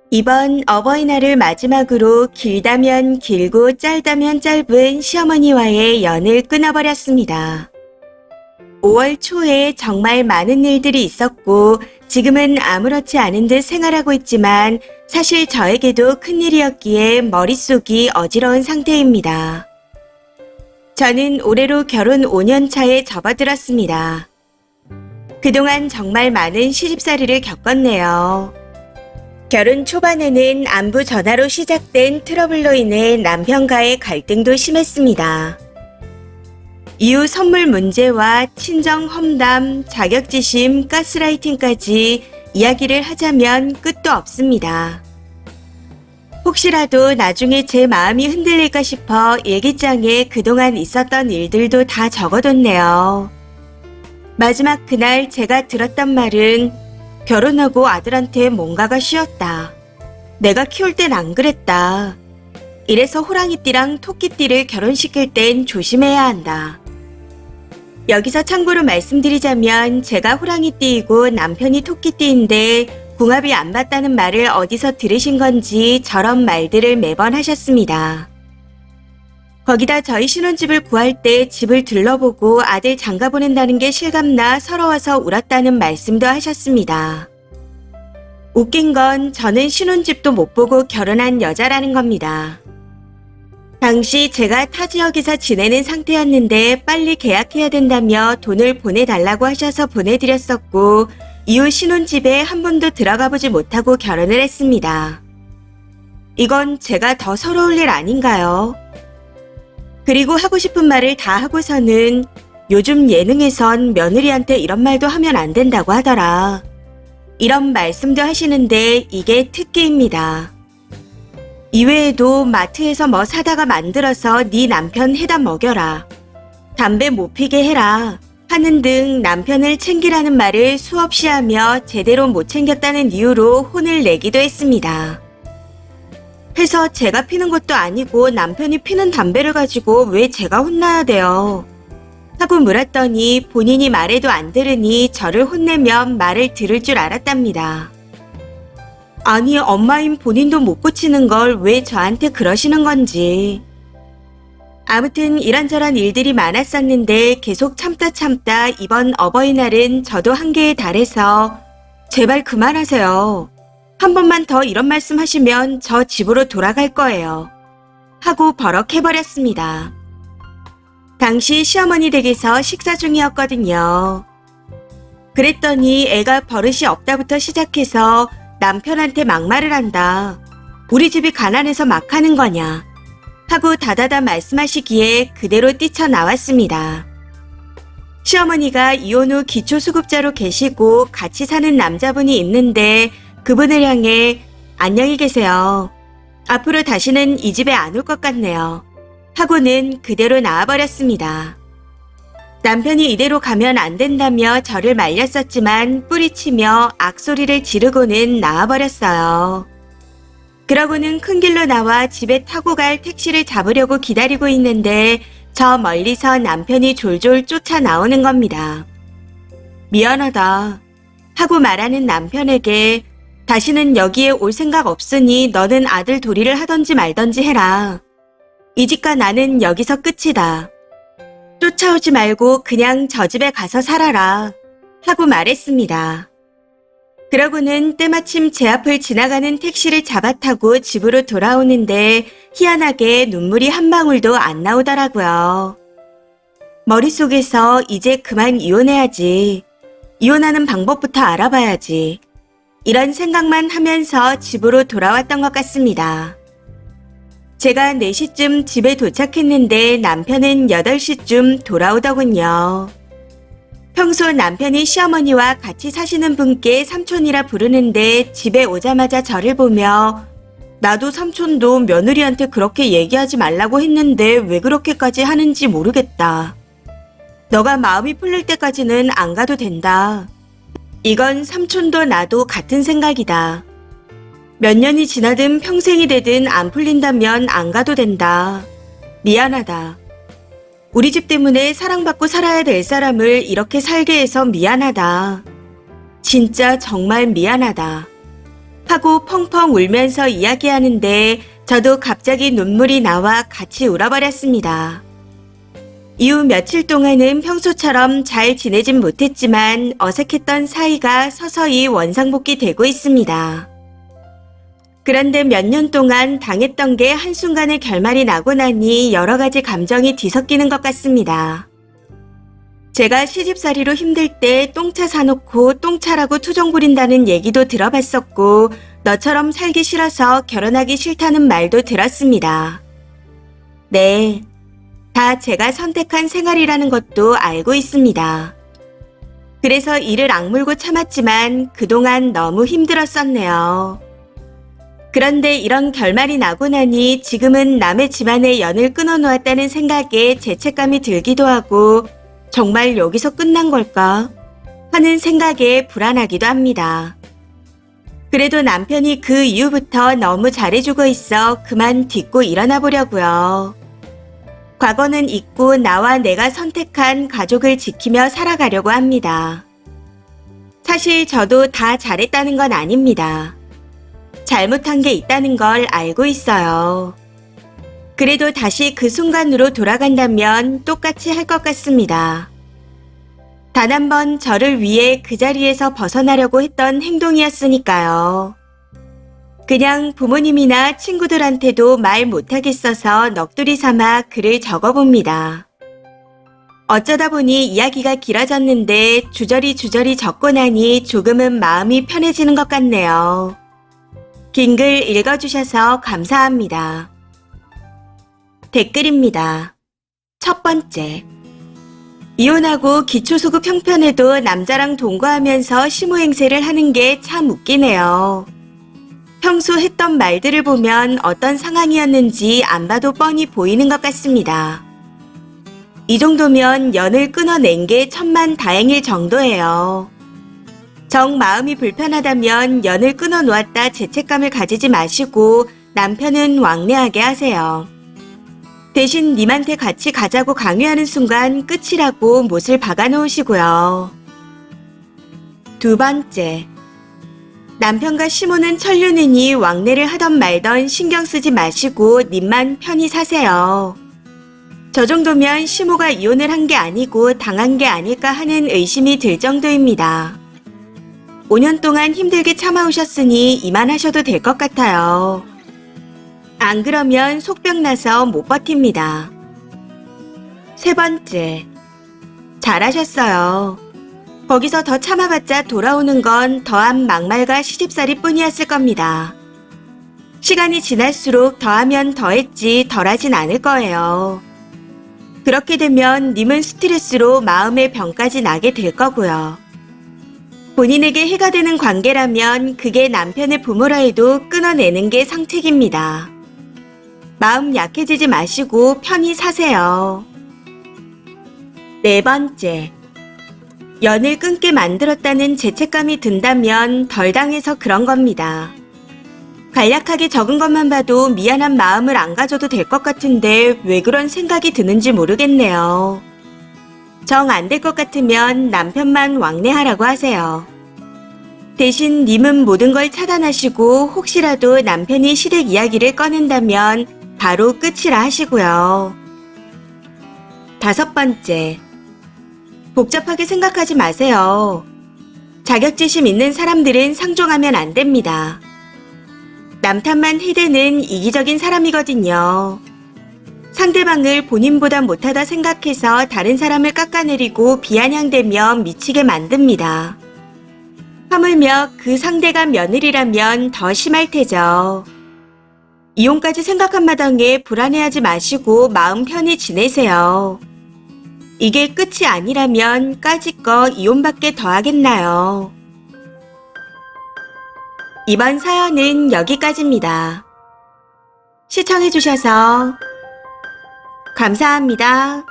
이번 어버이날을 마지막으로 길다면 길고 짧다면 짧은 시어머니와의 연을 끊어버렸습니다. 5월 초에 정말 많은 일들이 있었고 지금은 아무렇지 않은 듯 생활하고 있지만 사실 저에게도 큰일이었기에 머릿속이 어지러운 상태입니다. 저는 올해로 결혼 5년 차에 접어들었습니다. 그동안 정말 많은 시집살이를 겪었네요. 결혼 초반에는 안부 전화로 시작된 트러블로 인해 남편과의 갈등도 심했습니다. 이후 선물 문제와 친정 험담, 자격지심, 가스라이팅까지 이야기를 하자면 끝도 없습니다. 혹시라도 나중에 제 마음이 흔들릴까 싶어 일기장에 그동안 있었던 일들도 다 적어뒀네요. 마지막 그날 제가 들었던 말은 결혼하고 아들한테 뭔가가 쉬었다. 내가 키울 땐 안 그랬다. 이래서 호랑이띠랑 토끼띠를 결혼시킬 땐 조심해야 한다. 여기서 참고로 말씀드리자면 제가 호랑이띠이고 남편이 토끼띠인데 궁합이 안 맞다는 말을 어디서 들으신 건지 저런 말들을 매번 하셨습니다. 거기다 저희 신혼집을 구할 때 집을 둘러보고 아들 장가 보낸다는 게 실감나 서러워서 울었다는 말씀도 하셨습니다. 웃긴 건 저는 신혼집도 못 보고 결혼한 여자라는 겁니다. 당시 제가 타 지역에서 지내는 상태였는데 빨리 계약해야 된다며 돈을 보내달라고 하셔서 보내드렸었고 이후 신혼집에 한 번도 들어가 보지 못하고 결혼을 했습니다. 이건 제가 더 서러울 일 아닌가요? 그리고 하고 싶은 말을 다 하고서는 요즘 예능에선 며느리한테 이런 말도 하면 안 된다고 하더라. 이런 말씀도 하시는데 이게 특기입니다. 이외에도 마트에서 뭐 사다가 만들어서 네 남편 해다 먹여라. 담배 못 피게 해라. 하는 등 남편을 챙기라는 말을 수없이 하며 제대로 못 챙겼다는 이유로 혼을 내기도 했습니다. 해서 제가 피는 것도 아니고 남편이 피는 담배를 가지고 왜 제가 혼나야 돼요? 하고 물었더니 본인이 말해도 안 들으니 저를 혼내면 말을 들을 줄 알았답니다. 아니 엄마인 본인도 못 고치는 걸 왜 저한테 그러시는 건지. 아무튼 이런저런 일들이 많았었는데 계속 참다 이번 어버이날은 저도 한계에 달해서 제발 그만하세요. 한 번만 더 이런 말씀 하시면 저 집으로 돌아갈 거예요. 하고 버럭해버렸습니다. 당시 시어머니 댁에서 식사 중이었거든요. 그랬더니 애가 버릇이 없다부터 시작해서 남편한테 막말을 한다. 우리 집이 가난해서 막 하는 거냐. 하고 다다다 말씀하시기에 그대로 뛰쳐나왔습니다. 시어머니가 이혼 후 기초수급자로 계시고 같이 사는 남자분이 있는데 그분을 향해 안녕히 계세요. 앞으로 다시는 이 집에 안 올 것 같네요. 하고는 그대로 나와버렸습니다. 남편이 이대로 가면 안 된다며 저를 말렸었지만 뿌리치며 악소리를 지르고는 나와버렸어요. 그러고는 큰 길로 나와 집에 타고 갈 택시를 잡으려고 기다리고 있는데 저 멀리서 남편이 졸졸 쫓아 나오는 겁니다. 미안하다 하고 말하는 남편에게 다시는 여기에 올 생각 없으니 너는 아들 도리를 하던지 말던지 해라. 이 집과 나는 여기서 끝이다. 쫓아오지 말고 그냥 저 집에 가서 살아라. 하고 말했습니다. 그러고는 때마침 제 앞을 지나가는 택시를 잡아타고 집으로 돌아오는데 희한하게 눈물이 한 방울도 안 나오더라고요. 머릿속에서 이제 그만 이혼해야지. 이혼하는 방법부터 알아봐야지. 이런 생각만 하면서 집으로 돌아왔던 것 같습니다. 제가 4시쯤 집에 도착했는데 남편은 8시쯤 돌아오더군요. 평소 남편이 시어머니와 같이 사시는 분께 삼촌이라 부르는데 집에 오자마자 저를 보며 나도 삼촌도 며느리한테 그렇게 얘기하지 말라고 했는데 왜 그렇게까지 하는지 모르겠다. 너가 마음이 풀릴 때까지는 안 가도 된다. 이건 삼촌도 나도 같은 생각이다. 몇 년이 지나든 평생이 되든 안 풀린다면 안 가도 된다. 미안하다. 우리 집 때문에 사랑받고 살아야 될 사람을 이렇게 살게 해서 미안하다. 진짜 정말 미안하다. 하고 펑펑 울면서 이야기하는데 저도 갑자기 눈물이 나와 같이 울어버렸습니다. 이후 며칠 동안은 평소처럼 잘 지내진 못했지만 어색했던 사이가 서서히 원상복귀되고 있습니다. 그런데 몇 년 동안 당했던 게 한순간에 결말이 나고 나니 여러 가지 감정이 뒤섞이는 것 같습니다. 제가 시집살이로 힘들 때 똥차 사놓고 똥차라고 투정 부린다는 얘기도 들어봤었고 너처럼 살기 싫어서 결혼하기 싫다는 말도 들었습니다. 네, 다 제가 선택한 생활이라는 것도 알고 있습니다. 그래서 이를 악물고 참았지만 그동안 너무 힘들었었네요. 그런데 이런 결말이 나고 나니 지금은 남의 집안의 연을 끊어놓았다는 생각에 죄책감이 들기도 하고 정말 여기서 끝난 걸까 하는 생각에 불안하기도 합니다. 그래도 남편이 그 이후부터 너무 잘해주고 있어 그만 딛고 일어나 보려고요. 과거는 잊고 나와 내가 선택한 가족을 지키며 살아가려고 합니다. 사실 저도 다 잘했다는 건 아닙니다. 잘못한 게 있다는 걸 알고 있어요. 그래도 다시 그 순간으로 돌아간다면 똑같이 할 것 같습니다. 단 한 번 저를 위해 그 자리에서 벗어나려고 했던 행동이었으니까요. 그냥 부모님이나 친구들한테도 말 못하겠어서 넋두리 삼아 글을 적어봅니다. 어쩌다 보니 이야기가 길어졌는데 주저리 적고 나니 조금은 마음이 편해지는 것 같네요. 긴 글 읽어주셔서 감사합니다. 댓글입니다. 첫 번째. 이혼하고 기초수급 형편에도 남자랑 동거하면서 시무행세를 하는 게 참 웃기네요. 평소 했던 말들을 보면 어떤 상황이었는지 안 봐도 뻔히 보이는 것 같습니다. 이 정도면 연을 끊어낸 게 천만다행일 정도예요. 정 마음이 불편하다면 연을 끊어놓았다 죄책감을 가지지 마시고 남편은 왕래하게 하세요. 대신 님한테 같이 가자고 강요하는 순간 끝이라고 못을 박아놓으시고요. 두 번째. 남편과 시모는 천륜이니 왕래를 하던 말던 신경 쓰지 마시고 님만 편히 사세요. 저 정도면 시모가 이혼을 한 게 아니고 당한 게 아닐까 하는 의심이 들 정도입니다. 5년 동안 힘들게 참아오셨으니 이만하셔도 될 것 같아요. 안 그러면 속병 나서 못 버팁니다. 세 번째. 잘하셨어요. 거기서 더 참아봤자 돌아오는 건 더한 막말과 시집살이 뿐이었을 겁니다. 시간이 지날수록 더하면 더했지 덜하진 않을 거예요. 그렇게 되면 님은 스트레스로 마음의 병까지 나게 될 거고요. 본인에게 해가 되는 관계라면 그게 남편의 부모라 해도 끊어내는 게 상책입니다. 마음 약해지지 마시고 편히 사세요. 네 번째. 연을 끊게 만들었다는 죄책감이 든다면 덜 당해서 그런 겁니다. 간략하게 적은 것만 봐도 미안한 마음을 안 가져도 될 것 같은데 왜 그런 생각이 드는지 모르겠네요. 정 안 될 것 같으면 남편만 왕래하라고 하세요. 대신 님은 모든 걸 차단하시고 혹시라도 남편이 시댁 이야기를 꺼낸다면 바로 끝이라 하시고요. 다섯 번째. 복잡하게 생각하지 마세요. 자격지심 있는 사람들은 상종하면 안 됩니다. 남 탓만 해대는 이기적인 사람이거든요. 상대방을 본인보다 못하다 생각해서 다른 사람을 깎아내리고 비아냥대며 미치게 만듭니다. 하물며 그 상대가 며느리라면 더 심할 테죠. 이혼까지 생각한 마당에 불안해하지 마시고 마음 편히 지내세요. 이게 끝이 아니라면 까짓거 이혼밖에 더 하겠나요? 이번 사연은 여기까지입니다. 시청해주셔서 감사합니다.